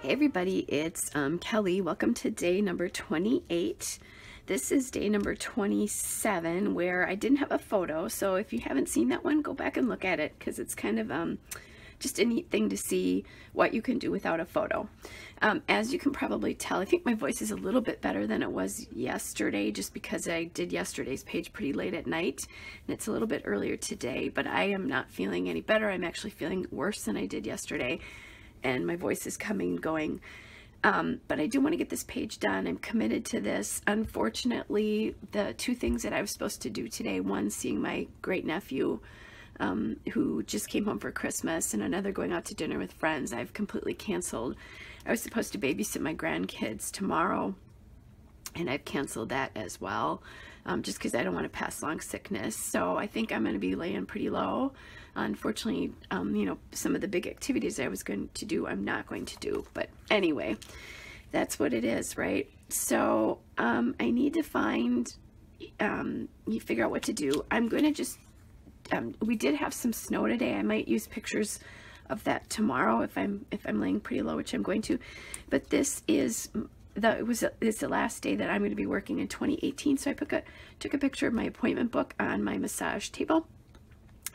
Hey everybody, it's Kelly. Welcome to day number 28. This is day number 27 where I didn't have a photo, so if you haven't seen that one, go back and look at it because it's kind of just a neat thing to see what you can do without a photo. As you can probably tell, I think my voice is a little bit better than it was yesterday just because I did yesterday's page pretty late at night and it's a little bit earlier today, but I am not feeling any better. I'm actually feeling worse than I did yesterday. And my voice is coming and going. But I do want to get this page done. I'm committed to this. Unfortunately, the two things that I was supposed to do today, one seeing my great nephew who just came home for Christmas, and another going out to dinner with friends, I've completely canceled. I was supposed to babysit my grandkids tomorrow, and I've canceled that as well, just because I don't want to pass along sickness. So I think I'm going to be laying pretty low. Unfortunately, you know, some of the big activities I was going to do, I'm not going to do. But anyway, that's what it is, right? So I need to find, you figure out what to do. I'm going to just, we did have some snow today. I might use pictures of that tomorrow if I'm laying pretty low, which I'm going to. But this is it's the last day that I'm going to be working in 2018. So I took a picture of my appointment book on my massage table.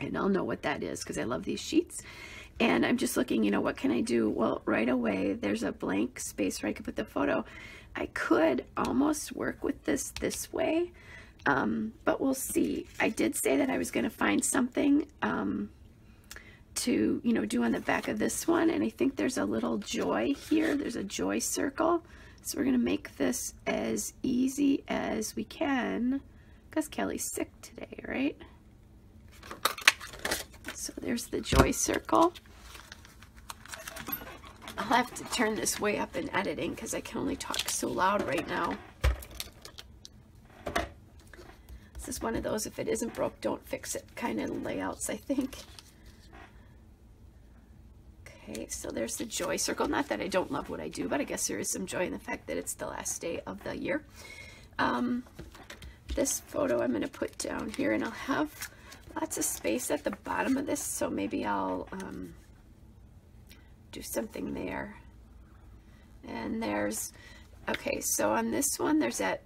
And I'll know what that is because I love these sheets. And I'm just looking, you know, what can I do? Well, right away, there's a blank space where I could put the photo. I could almost work with this way, but we'll see. I did say that I was going to find something to, you know, do on the back of this one. And I think there's a little joy here. There's a joy circle. So we're going to make this as easy as we can because Kelly's sick today, right? So there's the joy circle. I'll have to turn this way up in editing because I can only talk so loud right now. This is one of those, if it isn't broke, don't fix it kind of layouts, I think. Okay, so there's the joy circle. Not that I don't love what I do, but I guess there is some joy in the fact that it's the last day of the year. This photo I'm going to put down here, and I'll have lots of space at the bottom of this, so maybe I'll do something there. And there's, okay, so on this one there's that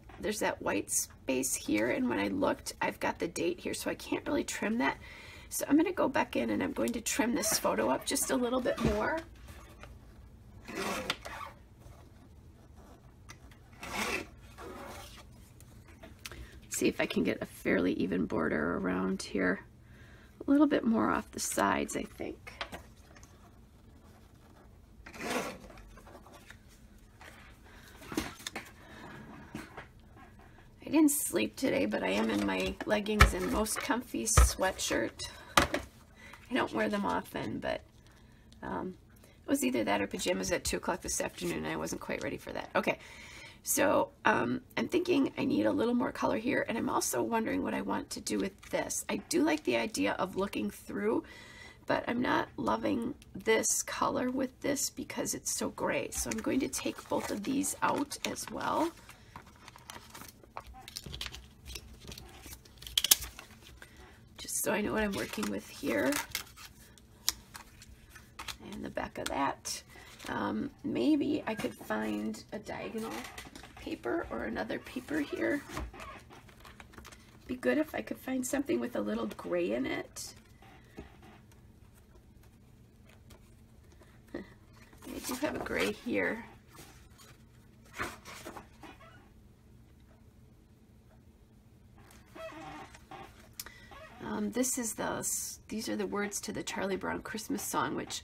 white space here, and when I looked, I've got the date here, so I can't really trim that. So I'm going to go back in and I'm going to trim this photo up just a little bit more. See if I can get a fairly even border around here. A little bit more off the sides, I think. I didn't sleep today, but I am in my leggings and most comfy sweatshirt. I don't wear them often, but it was either that or pajamas at 2 o'clock this afternoon, and I wasn't quite ready for that. Okay. So I'm thinking I need a little more color here, and I'm also wondering what I want to do with this. I do like the idea of looking through, but I'm not loving this color with this because it's so gray. So I'm going to take both of these out as well. Just so I know what I'm working with here. And the back of that. Maybe I could find a diagonal paper or another paper here. Be good if I could find something with a little gray in it. I do have a gray here. These are the words to the Charlie Brown Christmas song, which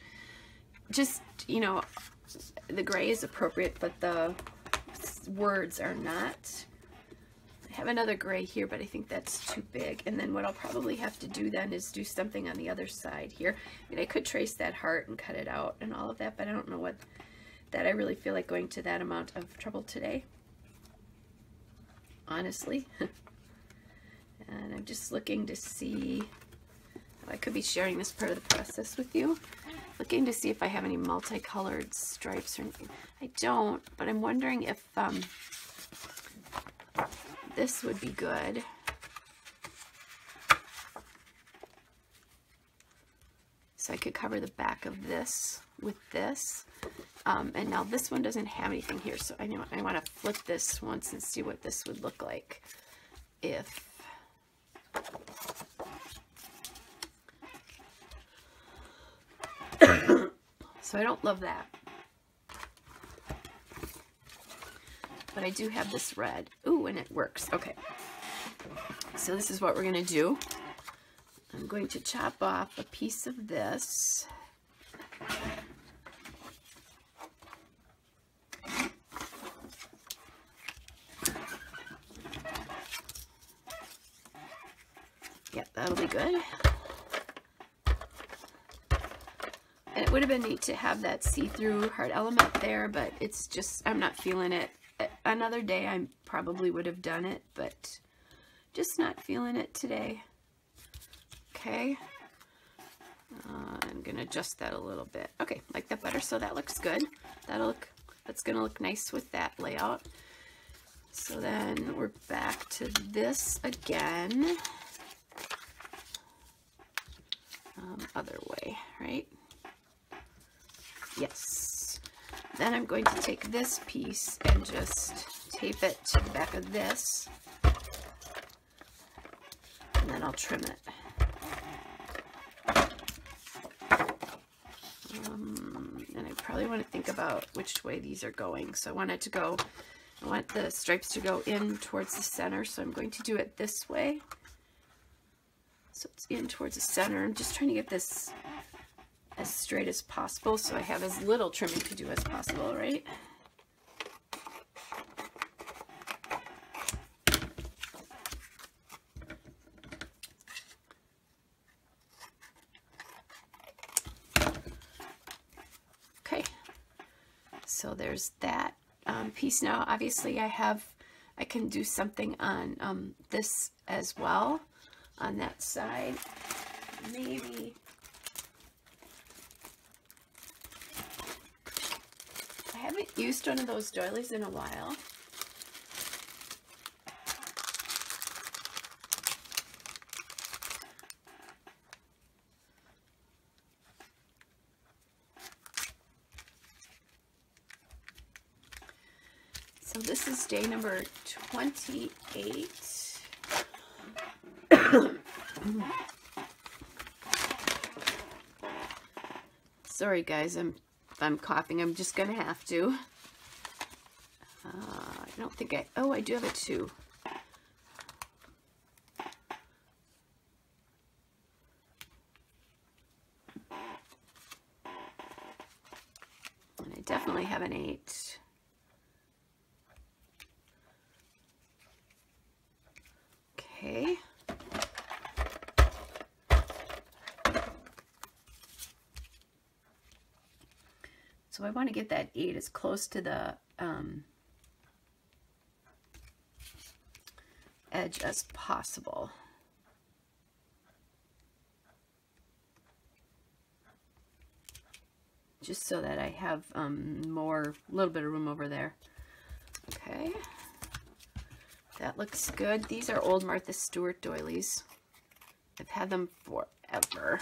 just, you know, the gray is appropriate, but the words are not. I have another gray here, but I think that's too big. And then what I'll probably have to do then is do something on the other side here. I mean, I could trace that heart and cut it out and all of that, but I don't know that I really feel like going to that amount of trouble today, honestly. And I'm just looking to see, I could be sharing this part of the process with you. Looking to see if I have any multicolored stripes or anything. I don't, but I'm wondering if this would be good. So I could cover the back of this with this. And now this one doesn't have anything here, so I know I want to flip this once and see what this would look like if so I don't love that, but I do have this red. Ooh, and it works. Okay, so this is what we're gonna do. I'm going to chop off a piece of this. Yep, that'll be good. And it would have been neat to have that see-through heart element there, but it's just, I'm not feeling it. Another day I probably would have done it, but just not feeling it today. Okay. I'm gonna adjust that a little bit. Okay, like that better, so that looks good. That's gonna look nice with that layout. So then we're back to this again. Other way, right? Yes. Then I'm going to take this piece and just tape it to the back of this, and then I'll trim it. And I probably want to think about which way these are going. So I want the stripes to go in towards the center, so I'm going to do it this way. So it's in towards the center. I'm just trying to get this as straight as possible so I have as little trimming to do as possible, right? Okay, so there's that piece. Now obviously I can do something on this as well. On that side, maybe I haven't used one of those doilies in a while. So this is day number 28. Sorry guys, I'm coughing. I'm just gonna have to. I don't think I do have a 2. And I definitely have an 8. Okay. So I want to get that 8 as close to the edge as possible. Just so that I have a little bit of room over there. Okay. That looks good. These are old Martha Stewart doilies. I've had them forever.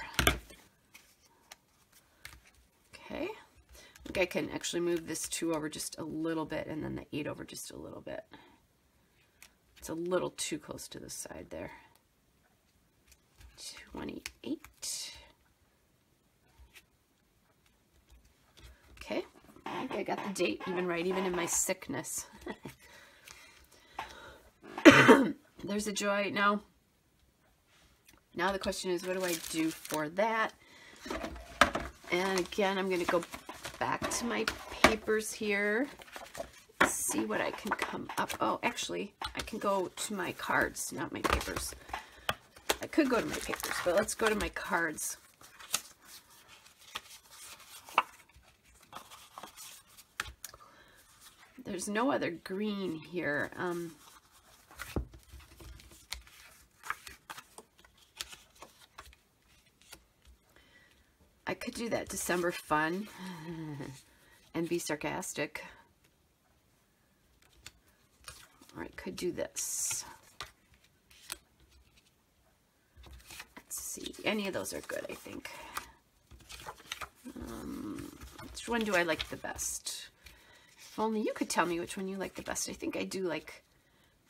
Okay. I think I can actually move this 2 over just a little bit and then the 8 over just a little bit. It's a little too close to the side there. 28. Okay, I think I got the date even right, even in my sickness. There's a joy. Now the question is, what do I do for that? And again, I'm going to go back to my papers here, see what I can come up. Oh, actually, I can go to my cards, not my papers. I could go to my papers, but let's go to my cards. There's no other green here. I could do that December fun and be sarcastic. Or I could do this. Let's see. Any of those are good, I think. Which one do I like the best? If only you could tell me which one you like the best. I think I do like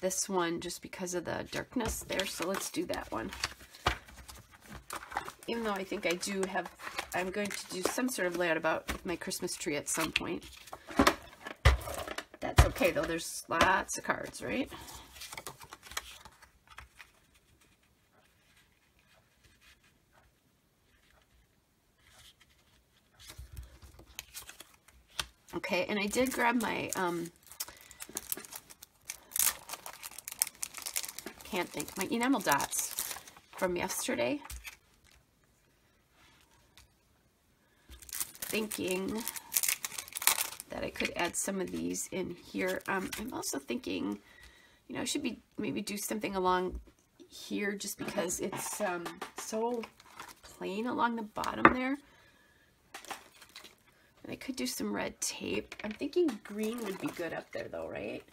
this one just because of the darkness there, so let's do that one. Even though I think I'm going to do some sort of layout about my Christmas tree at some point. That's okay though, there's lots of cards, right? Okay, and I did grab my, my enamel dots from yesterday. Thinking that I could add some of these in here. I'm also thinking, you know, I should maybe do something along here just because it's so plain along the bottom there. And I could do some red tape. I'm thinking green would be good up there though, right?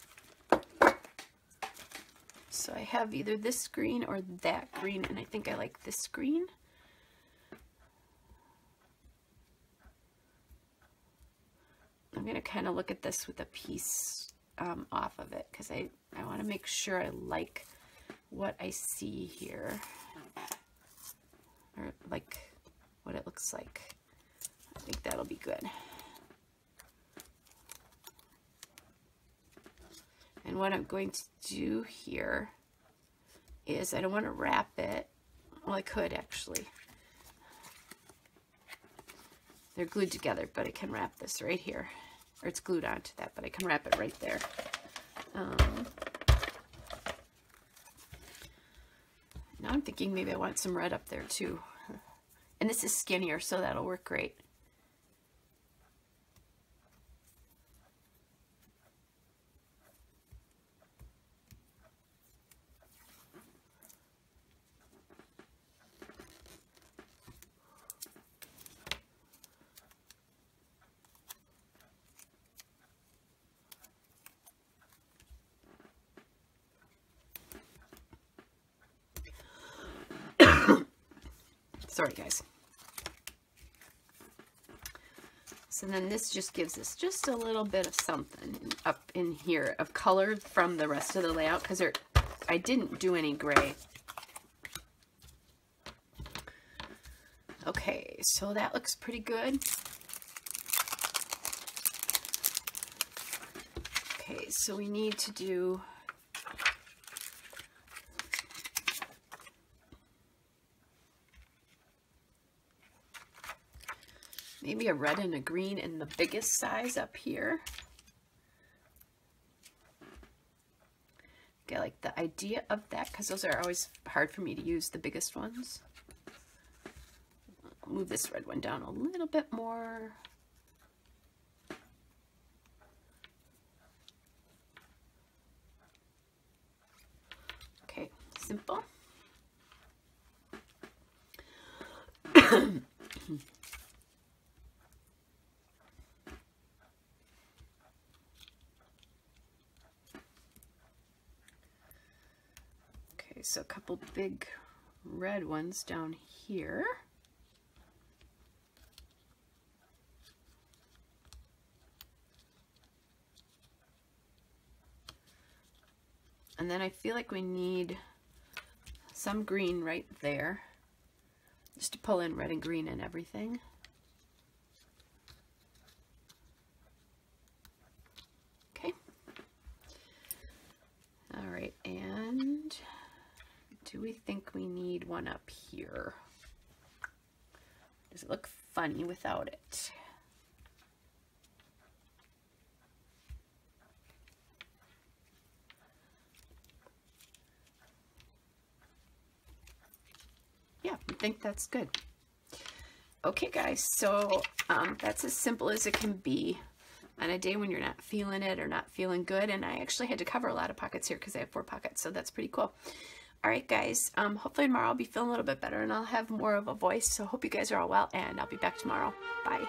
So I have either this green or that green, and I think I like this green. I'm going to kind of look at this with a piece off of it because I want to make sure I like what I see here, or like what it looks like. I think that'll be good. And what I'm going to do here is I don't want to wrap it. Well, I could actually. They're glued together, but I can wrap this right here. Or it's glued onto that, but I can wrap it right there. Now I'm thinking maybe I want some red up there too. And this is skinnier, so that'll work great. Sorry, guys. So then this just gives us just a little bit of something up in here of color from the rest of the layout, because I didn't do any gray. Okay, so that looks pretty good. Okay, so we need to do maybe a red and a green in the biggest size up here. Get like the idea of that, because those are always hard for me to use, the biggest ones. I'll move this red one down a little bit more. Okay, simple. So a couple big red ones down here. And then I feel like we need some green right there, just to pull in red and green and everything. Okay. All right, and do we think we need one up here? Does it look funny without it? Yeah, I think that's good. Okay, guys, so that's as simple as it can be on a day when you're not feeling it or not feeling good. And I actually had to cover a lot of pockets here because I have 4 pockets, so that's pretty cool. All right, guys, hopefully tomorrow I'll be feeling a little bit better and I'll have more of a voice. So hope you guys are all well, and I'll be back tomorrow. Bye.